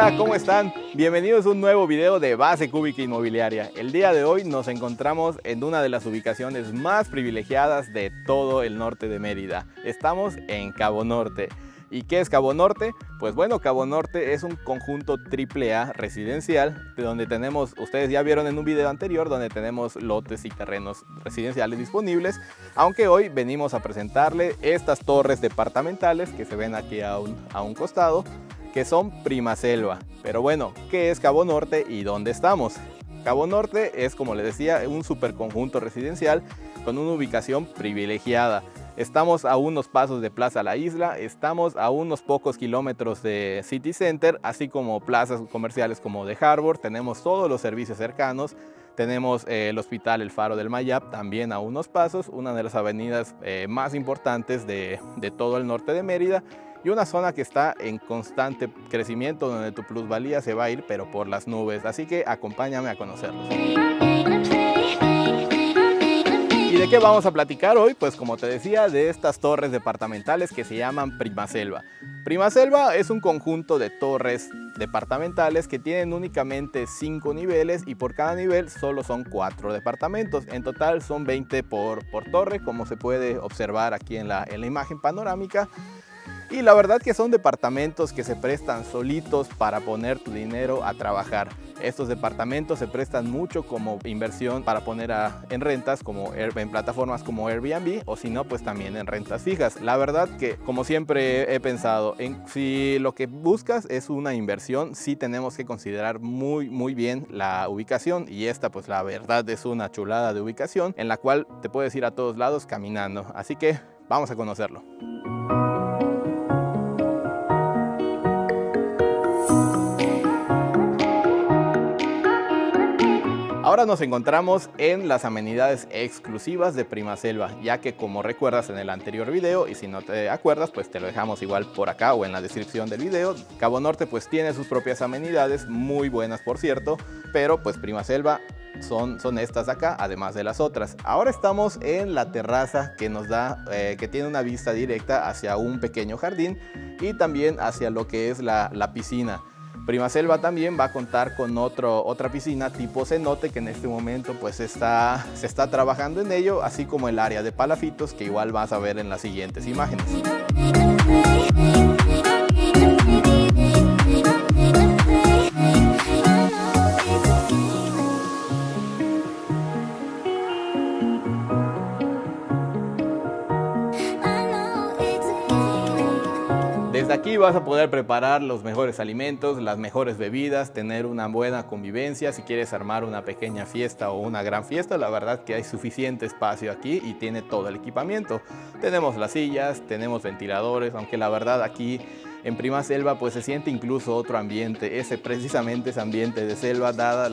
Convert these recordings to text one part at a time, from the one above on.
Hola, ¿cómo están? Bienvenidos a un nuevo video de Base Cúbica Inmobiliaria. El día de hoy nos encontramos en una de las ubicaciones más privilegiadas de todo el norte de Mérida. Estamos en Cabo Norte. ¿Y qué es Cabo Norte? Pues bueno, Cabo Norte es un conjunto AAA residencial, de donde tenemos, ustedes ya vieron en un video anterior, donde tenemos lotes y terrenos residenciales disponibles, aunque hoy venimos a presentarle estas torres departamentales que se ven aquí a un costado, que son Prima Selva. Pero bueno, ¿qué es Cabo Norte y dónde estamos? Cabo Norte es, como les decía, un superconjunto residencial con una ubicación privilegiada. Estamos a unos pasos de Plaza La Isla, estamos a unos pocos kilómetros de City Center, así como plazas comerciales como de Harbor. Tenemos todos los servicios cercanos, tenemos el Hospital El Faro del Mayab también a unos pasos, una de las avenidas más importantes de todo el norte de Mérida, y una zona que está en constante crecimiento, donde tu plusvalía se va a ir pero por las nubes, así que acompáñame a conocerlos. ¿Y de qué vamos a platicar hoy? Pues como te decía, de estas torres departamentales que se llaman Prima Selva. Prima Selva es un conjunto de torres departamentales que tienen únicamente 5 niveles y por cada nivel solo son 4 departamentos. En total son 20 por torre, como se puede observar aquí en la imagen panorámica. Y la verdad que son departamentos que se prestan solitos para poner tu dinero a trabajar. Estos departamentos se prestan mucho como inversión para poner en rentas, como en plataformas como Airbnb, o si no, pues también en rentas fijas. La verdad que, como siempre he pensado, si lo que buscas es una inversión, sí tenemos que considerar muy bien la ubicación, y esta pues la verdad es una chulada de ubicación en la cual te puedes ir a todos lados caminando. Así que vamos a conocerlo. Ahora nos encontramos en las amenidades exclusivas de Prima Selva, ya que como recuerdas en el anterior video, y si no te acuerdas, pues te lo dejamos igual por acá o en la descripción del video, Cabo Norte pues tiene sus propias amenidades, muy buenas por cierto, pero pues Prima Selva son estas de acá, además de las otras. Ahora estamos en la terraza que nos da, que tiene una vista directa hacia un pequeño jardín y también hacia lo que es la piscina. Prima Selva también va a contar con otra piscina tipo cenote, que en este momento pues se está trabajando en ello, así como el área de palafitos, que igual vas a ver en las siguientes imágenes. Desde aquí vas a poder preparar los mejores alimentos, las mejores bebidas, tener una buena convivencia. Si quieres armar una pequeña fiesta o una gran fiesta, la verdad que hay suficiente espacio aquí y tiene todo el equipamiento. Tenemos las sillas, tenemos ventiladores, aunque la verdad aquí en Prima Selva pues se siente incluso otro ambiente, precisamente ese ambiente de selva, dada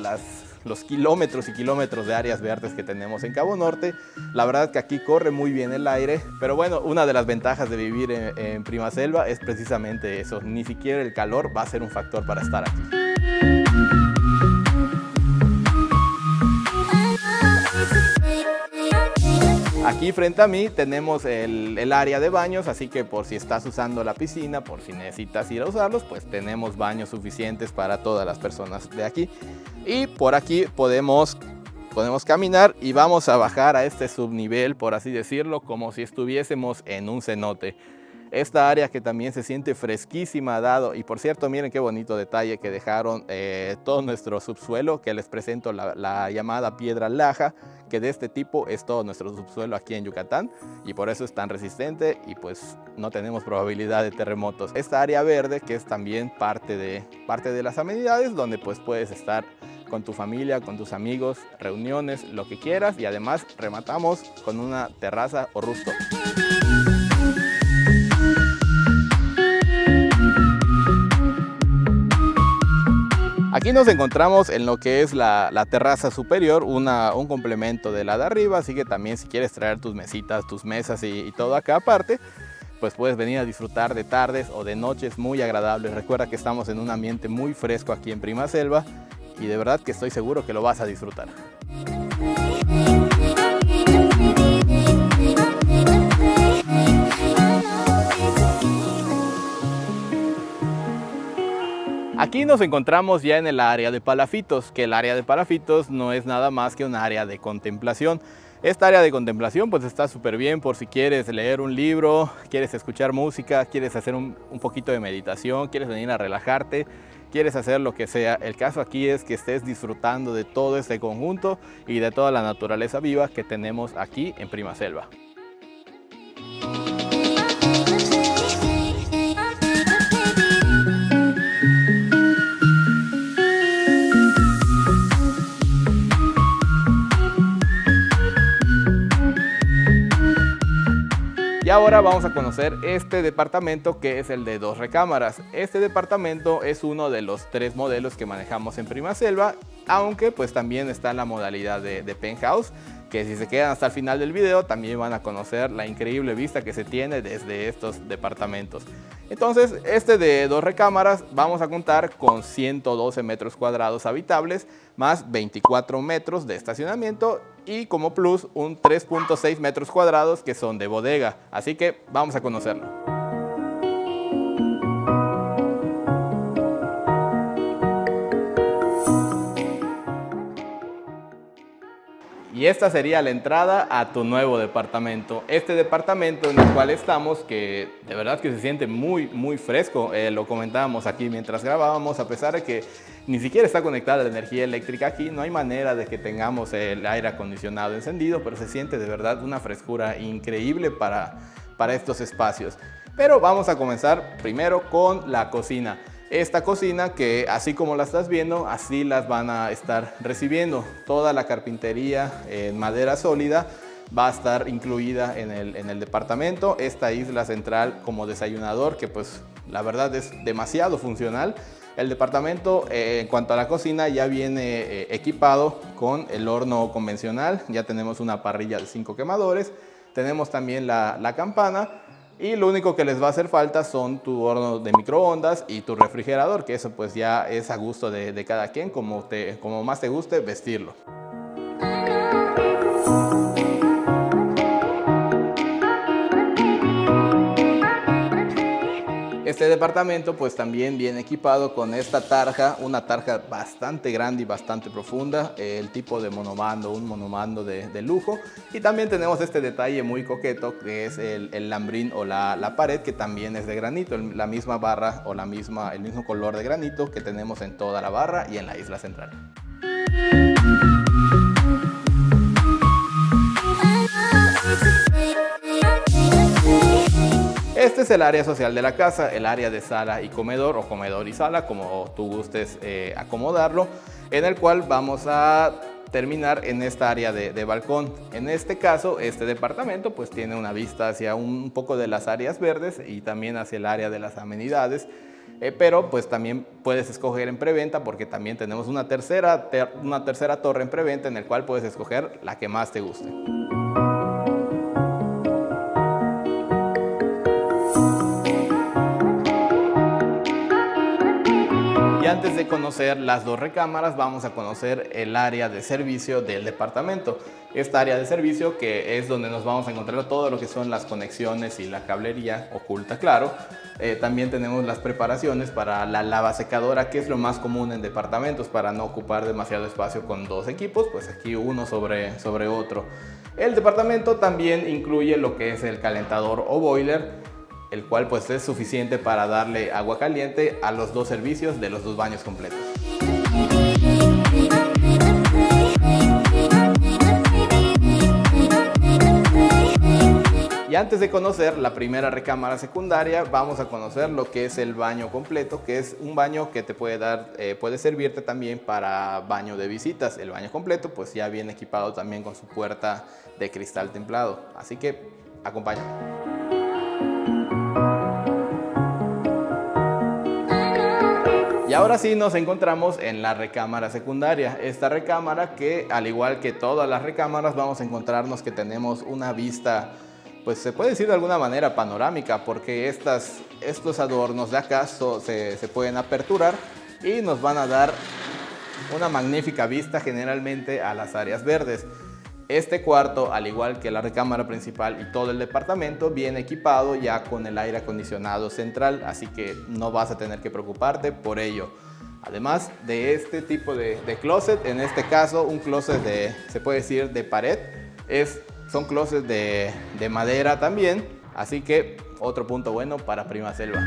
los kilómetros y kilómetros de áreas verdes que tenemos en Cabo Norte. La verdad que aquí corre muy bien el aire, pero bueno, una de las ventajas de vivir en Prima Selva es precisamente eso, ni siquiera el calor va a ser un factor para estar aquí. Aquí frente a mí tenemos el área de baños, así que por si estás usando la piscina, por si necesitas ir a usarlos, pues tenemos baños suficientes para todas las personas de aquí. Y por aquí podemos caminar y vamos a bajar a este subnivel, por así decirlo, como si estuviésemos en un cenote. Esta área que también se siente fresquísima y por cierto miren qué bonito detalle que dejaron todo nuestro subsuelo, que les presento la llamada piedra laja, que de este tipo es todo nuestro subsuelo aquí en Yucatán y por eso es tan resistente y pues no tenemos probabilidad de terremotos. Esta área verde que es también parte de las amenidades, donde pues puedes estar con tu familia, con tus amigos, reuniones, lo que quieras, y además rematamos con una terraza o rooftop. Aquí nos encontramos en lo que es la terraza superior, un complemento de la de arriba, así que también si quieres traer tus mesitas, tus mesas y todo acá aparte, pues puedes venir a disfrutar de tardes o de noches muy agradables. Recuerda que estamos en un ambiente muy fresco aquí en Prima Selva y de verdad que estoy seguro que lo vas a disfrutar. Aquí nos encontramos ya en el área de palafitos, que el área de palafitos no es nada más que un área de contemplación. Esta área de contemplación pues está súper bien por si quieres leer un libro, quieres escuchar música, quieres hacer un poquito de meditación, quieres venir a relajarte, quieres hacer lo que sea. El caso aquí es que estés disfrutando de todo este conjunto y de toda la naturaleza viva que tenemos aquí en Primaselva. Y ahora vamos a conocer este departamento, que es el de 2 recámaras. Este departamento es uno de los 3 modelos que manejamos en Primaselva, aunque pues también está la modalidad de penthouse, que si se quedan hasta el final del video también van a conocer la increíble vista que se tiene desde estos departamentos. Entonces, este de 2 recámaras vamos a contar con 112 metros cuadrados habitables, más 24 metros de estacionamiento y como plus un 3.6 metros cuadrados que son de bodega. Así que vamos a conocerlo. Y esta sería la entrada a tu nuevo departamento. Este departamento en el cual estamos, que de verdad que se siente muy fresco, lo comentábamos aquí mientras grabábamos, a pesar de que ni siquiera está conectada la energía eléctrica aquí, no hay manera de que tengamos el aire acondicionado encendido, pero se siente de verdad una frescura increíble para estos espacios. Pero vamos a comenzar primero con la cocina. Esta cocina, que así como la estás viendo, así las van a estar recibiendo. Toda la carpintería en madera sólida va a estar incluida en el departamento. Esta isla central como desayunador, que pues la verdad es demasiado funcional. El departamento en cuanto a la cocina ya viene equipado con el horno convencional. Ya tenemos una parrilla de 5 quemadores. Tenemos también la campana. Y lo único que les va a hacer falta son tu horno de microondas y tu refrigerador, que eso pues ya es a gusto de cada quien, como más te guste vestirlo. Este departamento pues también viene equipado con esta tarja, una tarja bastante grande y bastante profunda, el tipo de monomando, un monomando de lujo. Y también tenemos este detalle muy coqueto que es el lambrín o la pared, que también es de granito, la misma barra o el mismo color de granito que tenemos en toda la barra y en la isla central. Este es el área social de la casa, el área de sala y comedor, o comedor y sala, como tú gustes acomodarlo, en el cual vamos a terminar en esta área de balcón. En este caso, este departamento pues tiene una vista hacia un poco de las áreas verdes y también hacia el área de las amenidades, pero pues también puedes escoger en preventa, porque también tenemos una tercera torre en preventa en el cual puedes escoger la que más te guste. Y antes de conocer las 2 recámaras, vamos a conocer el área de servicio del departamento. Esta área de servicio, que es donde nos vamos a encontrar todo lo que son las conexiones y la cablería oculta, claro. También tenemos las preparaciones para la lavasecadora, que es lo más común en departamentos, para no ocupar demasiado espacio con 2 equipos, pues aquí uno sobre otro. El departamento también incluye lo que es el calentador o boiler, el cual pues es suficiente para darle agua caliente a los 2 servicios de los 2 baños completos. Y antes de conocer la primera recámara secundaria, vamos a conocer lo que es el baño completo, que es un baño que te puede servirte también para baño de visitas. El baño completo pues ya viene equipado también con su puerta de cristal templado, así que acompáñame. Y ahora sí nos encontramos en la recámara secundaria. Esta recámara, que al igual que todas las recámaras, vamos a encontrarnos que tenemos una vista, pues se puede decir de alguna manera panorámica, porque estos adornos de acá se pueden aperturar y nos van a dar una magnífica vista generalmente a las áreas verdes. Este cuarto, al igual que la recámara principal y todo el departamento, viene equipado ya con el aire acondicionado central, así que no vas a tener que preocuparte por ello. Además de este tipo de closet, en este caso un closet se puede decir de pared, son closets de madera también, así que otro punto bueno para Prima Selva.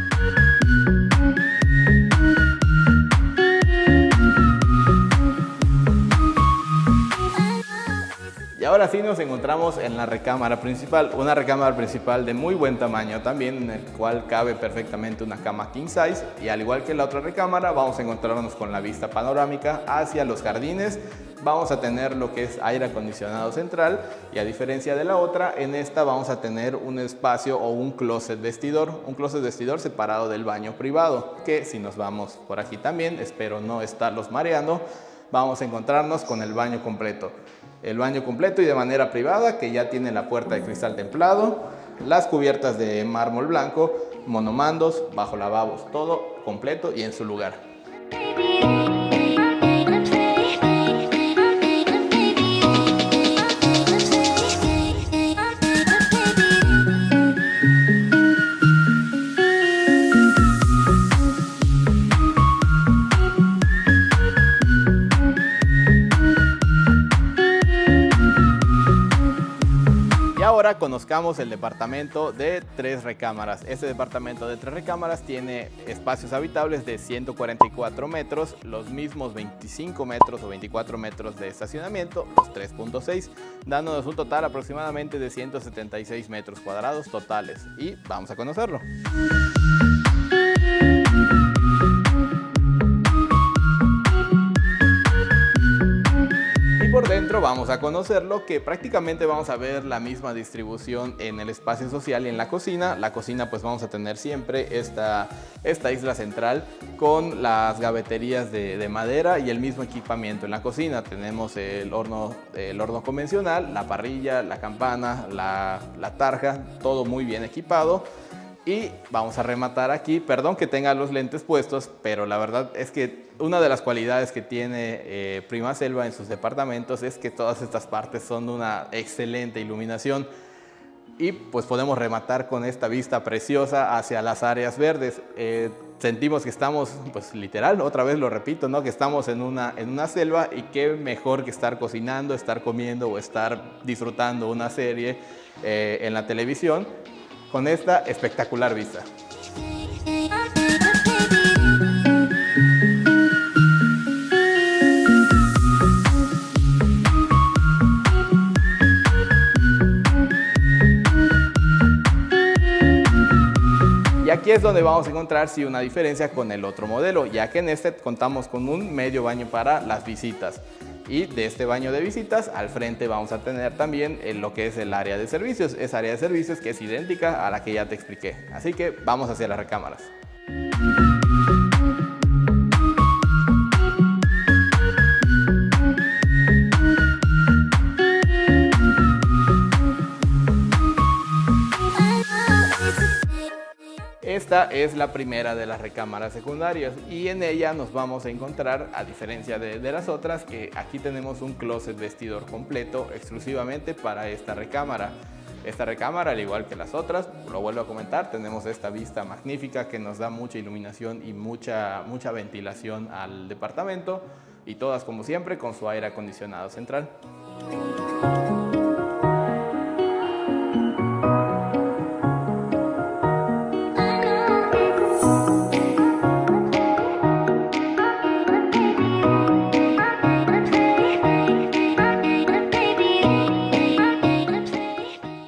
Y ahora sí nos encontramos en la recámara principal, una recámara principal de muy buen tamaño también, en el cual cabe perfectamente una cama king size, y al igual que la otra recámara vamos a encontrarnos con la vista panorámica hacia los jardines. Vamos a tener lo que es aire acondicionado central, y a diferencia de la otra, en esta vamos a tener un espacio o un closet vestidor separado del baño privado, que si nos vamos por aquí también, espero no estarlos mareando, vamos a encontrarnos con el baño completo. El baño completo y de manera privada, que ya tiene la puerta de cristal templado, las cubiertas de mármol blanco, monomandos, bajo lavabos, todo completo y en su lugar. Ahora conozcamos el departamento de 3 recámaras. Este departamento de 3 recámaras tiene espacios habitables de 144 metros, los mismos 25 metros o 24 metros de estacionamiento, los 3.6, dándonos un total aproximadamente de 176 metros cuadrados totales. Y vamos a conocerlo. Por dentro vamos a conocerlo, que prácticamente vamos a ver la misma distribución en el espacio social y en la cocina. La cocina pues vamos a tener siempre esta isla central con las gaveterías de madera y el mismo equipamiento. En la cocina tenemos el horno convencional, la parrilla, la campana, la tarja, todo muy bien equipado. Y vamos a rematar aquí, perdón que tenga los lentes puestos, pero la verdad es que una de las cualidades que tiene Prima Selva en sus departamentos es que todas estas partes son de una excelente iluminación, y pues podemos rematar con esta vista preciosa hacia las áreas verdes. Sentimos que estamos, pues literal, otra vez lo repito, ¿no? Que estamos en una selva, y qué mejor que estar cocinando, estar comiendo o estar disfrutando una serie en la televisión con esta espectacular vista. Y aquí es donde vamos a encontrar sí una diferencia con el otro modelo, ya que en este contamos con un medio baño para las visitas. Y de este baño de visitas al frente vamos a tener también lo que es el área de servicios. Esa área de servicios que es idéntica a la que ya te expliqué. Así que vamos hacia las recámaras. Esta es la primera de las recámaras secundarias, y en ella nos vamos a encontrar, a diferencia de las otras, que aquí tenemos un closet vestidor completo exclusivamente para esta recámara. Esta recámara, al igual que las otras, lo vuelvo a comentar, tenemos esta vista magnífica que nos da mucha iluminación y mucha ventilación al departamento, y todas como siempre con su aire acondicionado central.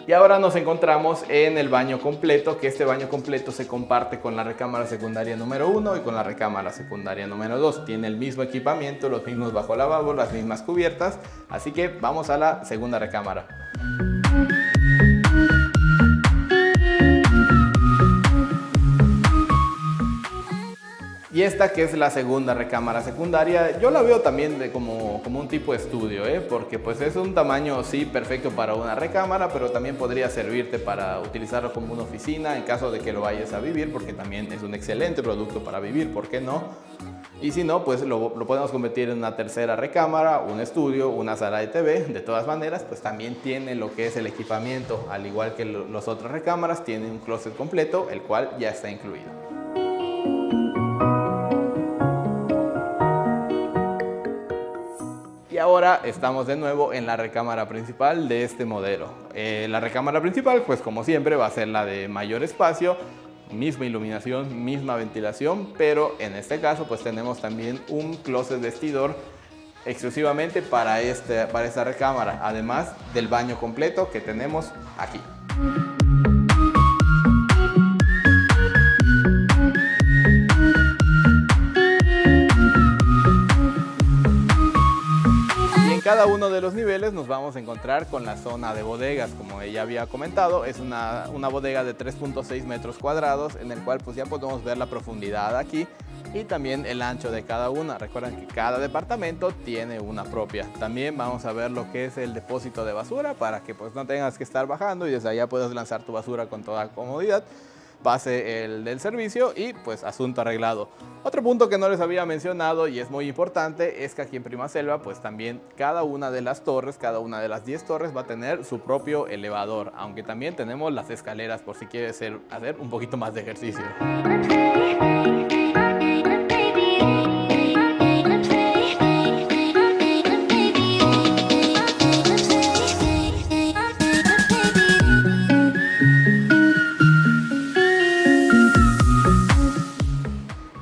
Y ahora nos encontramos en el baño completo, que este baño completo se comparte con la recámara secundaria número 1 y con la recámara secundaria número 2. Tiene el mismo equipamiento, los mismos bajo lavabo, las mismas cubiertas, así que vamos a la segunda recámara. Y esta, que es la segunda recámara secundaria, yo la veo también como un tipo de estudio, porque pues es un tamaño sí perfecto para una recámara, pero también podría servirte para utilizarlo como una oficina en caso de que lo vayas a vivir, porque también es un excelente producto para vivir, ¿por qué no? Y si no, pues lo podemos convertir en una tercera recámara, un estudio, una sala de TV. De todas maneras, pues también tiene lo que es el equipamiento, al igual que las otras recámaras, tiene un closet completo, el cual ya está incluido. ahora estamos de nuevo en la recámara principal de este modelo. La recámara principal, pues como siempre, va a ser la de mayor espacio, misma iluminación, misma ventilación, pero en este caso pues tenemos también un closet vestidor exclusivamente para esta recámara, además del baño completo que tenemos aquí. Cada uno de los niveles nos vamos a encontrar con la zona de bodegas. Como ella había comentado, es una bodega de 3.6 metros cuadrados en el cual pues ya podemos ver la profundidad aquí y también el ancho de cada una. Recuerden que cada departamento tiene una propia. También vamos a ver lo que es el depósito de basura para que pues no tengas que estar bajando y desde allá puedas lanzar tu basura con toda comodidad. Pase el del servicio y pues asunto arreglado. Otro punto que no les había mencionado y es muy importante es que aquí en Primaselva pues también cada una de las torres, cada una de las 10 torres va a tener su propio elevador, aunque también tenemos las escaleras por si quieres hacer un poquito más de ejercicio.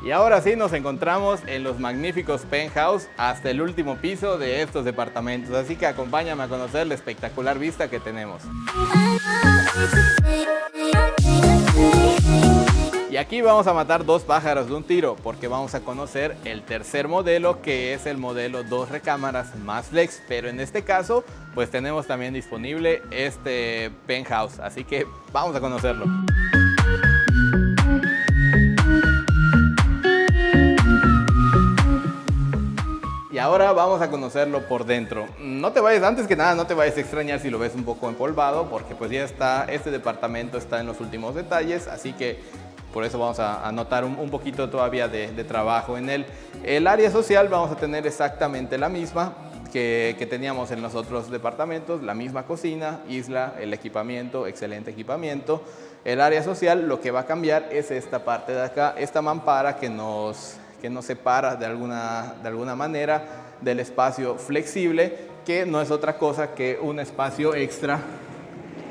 Y ahora sí nos encontramos en los magníficos penthouse hasta el último piso de estos departamentos, así que acompáñame a conocer la espectacular vista que tenemos. Y aquí vamos a matar dos pájaros de un tiro, porque vamos a conocer el tercer modelo, que es el modelo 2 recámaras más flex, pero en este caso pues tenemos también disponible este penthouse, así que vamos a conocerlo. Y ahora vamos a conocerlo por dentro. No te vayas, antes que nada, no te vayas a extrañar si lo ves un poco empolvado, porque pues ya está, este departamento está en los últimos detalles, así que por eso vamos a notar un poquito todavía de trabajo en él. El área social vamos a tener exactamente la misma que teníamos en los otros departamentos, la misma cocina, isla, el equipamiento, excelente equipamiento. El área social lo que va a cambiar es esta parte de acá, esta mampara que nos separa de alguna manera del espacio flexible, que no es otra cosa que un espacio extra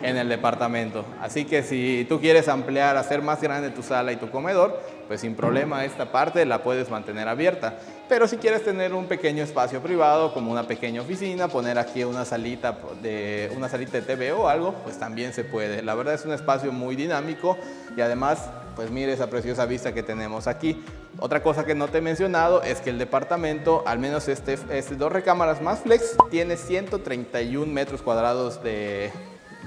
en el departamento. Así que si tú quieres ampliar, hacer más grande tu sala y tu comedor, pues sin problema esta parte la puedes mantener abierta. Pero si quieres tener un pequeño espacio privado, como una pequeña oficina, poner aquí una salita de TV o algo, pues también se puede. La verdad es un espacio muy dinámico y además, pues mire esa preciosa vista que tenemos aquí. Otra cosa que no te he mencionado es que el departamento, al menos este 2 recámaras más flex, tiene 131 metros cuadrados de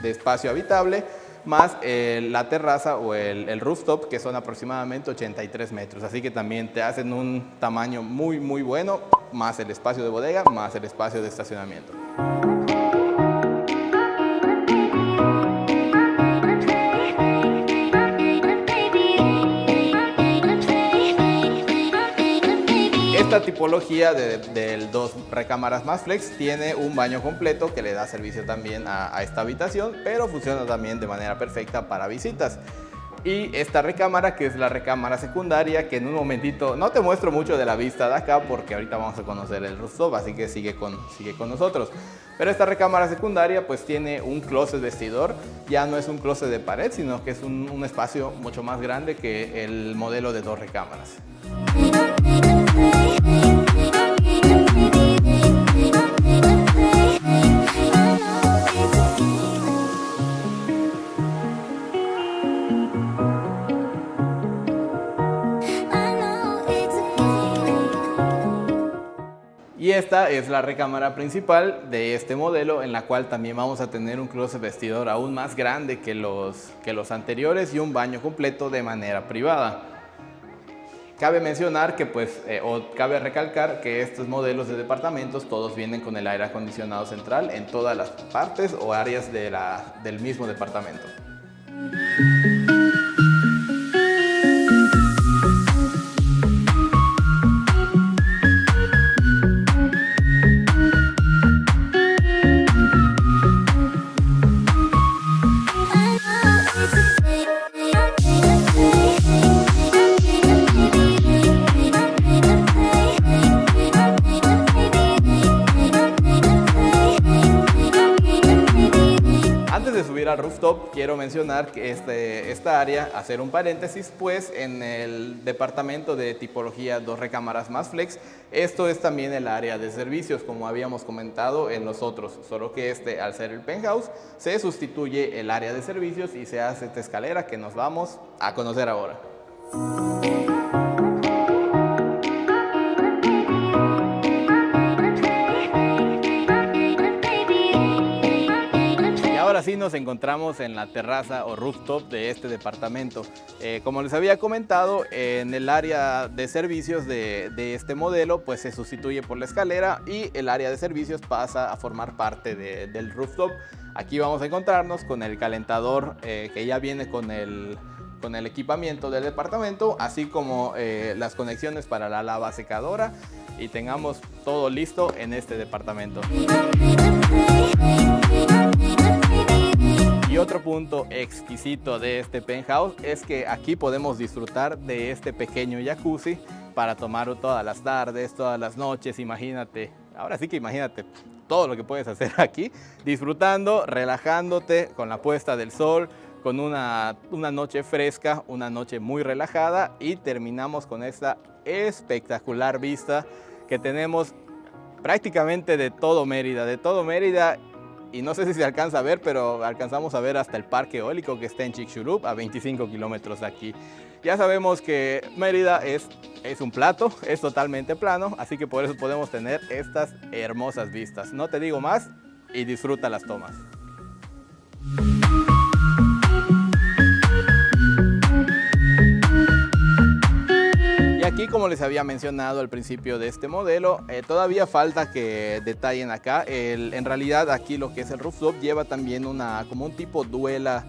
espacio habitable, más la terraza o el rooftop, que son aproximadamente 83 metros. Así que también te hacen un tamaño muy bueno, más el espacio de bodega, más el espacio de estacionamiento. Esta tipología del 2 recámaras más flex tiene un baño completo que le da servicio también a esta habitación, pero funciona también de manera perfecta para visitas. Y esta recámara, que es la recámara secundaria, que en un momentito no te muestro mucho de la vista de acá porque ahorita vamos a conocer el rooftop, así que sigue con nosotros. Pero esta recámara secundaria pues tiene un closet vestidor, ya no es un closet de pared, sino que es un espacio mucho más grande que el modelo de 2 recámaras. Y esta es la recámara principal de este modelo, en la cual también vamos a tener un closet vestidor aún más grande que los anteriores y un baño completo de manera privada. Cabe mencionar que cabe recalcar que estos modelos de departamentos todos vienen con el aire acondicionado central en todas las partes o áreas del mismo departamento. Antes de subir al rooftop, quiero mencionar que esta área, hacer un paréntesis, pues en el departamento de tipología 2 recámaras más flex, esto es también el área de servicios, como habíamos comentado en los otros, solo que al ser el penthouse, se sustituye el área de servicios y se hace esta escalera que nos vamos a conocer ahora. Ahora sí nos encontramos en la terraza o rooftop de este departamento. Como les había comentado, en el área de servicios de este modelo pues se sustituye por la escalera y el área de servicios pasa a formar parte del rooftop. Aquí vamos a encontrarnos con el calentador que ya viene con el equipamiento del departamento, así como las conexiones para la lava secadora, y tengamos todo listo en este departamento. Y otro punto exquisito de este penthouse es que aquí podemos disfrutar de este pequeño jacuzzi para tomar todas las tardes, todas las noches. Imagínate, ahora sí que imagínate todo lo que puedes hacer aquí, disfrutando, relajándote con la puesta del sol, con una noche fresca, una noche muy relajada, y terminamos con esta espectacular vista que tenemos prácticamente de todo Mérida. Y no sé si se alcanza a ver, pero alcanzamos a ver hasta el parque eólico que está en Chicxulub, a 25 kilómetros de aquí. Ya sabemos que Mérida es un plato, es totalmente plano, así que por eso podemos tener estas hermosas vistas. No te digo más y disfruta las tomas. Aquí, como les había mencionado al principio de este modelo, todavía falta que detallen acá. En realidad aquí lo que es el rooftop lleva también como un tipo duela.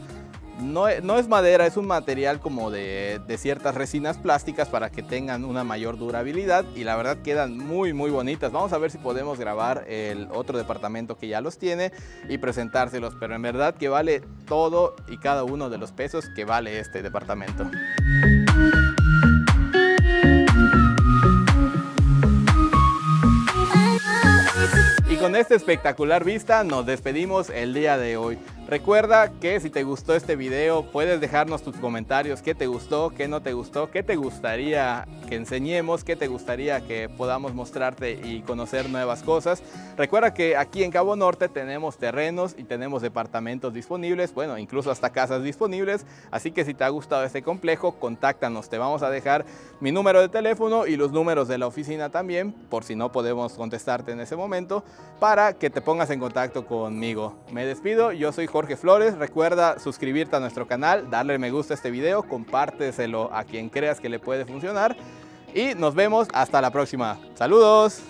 No es madera, es un material como de ciertas resinas plásticas para que tengan una mayor durabilidad, y la verdad quedan muy bonitas. Vamos a ver si podemos grabar el otro departamento que ya los tiene y presentárselos, pero en verdad que vale todo y cada uno de los pesos que vale este departamento. Con esta espectacular vista nos despedimos el día de hoy. Recuerda que si te gustó este video puedes dejarnos tus comentarios, qué te gustó, qué no te gustó, qué te gustaría que enseñemos, qué te gustaría que podamos mostrarte y conocer nuevas cosas. Recuerda que aquí en Cabo Norte tenemos terrenos y tenemos departamentos disponibles, bueno, incluso hasta casas disponibles, así que si te ha gustado este complejo, contáctanos. Te vamos a dejar mi número de teléfono y los números de la oficina también, por si no podemos contestarte en ese momento, para que te pongas en contacto conmigo. Me despido, yo soy Jorge Flores. Recuerda suscribirte a nuestro canal, darle me gusta a este video, compárteselo a quien creas que le puede funcionar, y nos vemos hasta la próxima. ¡Saludos!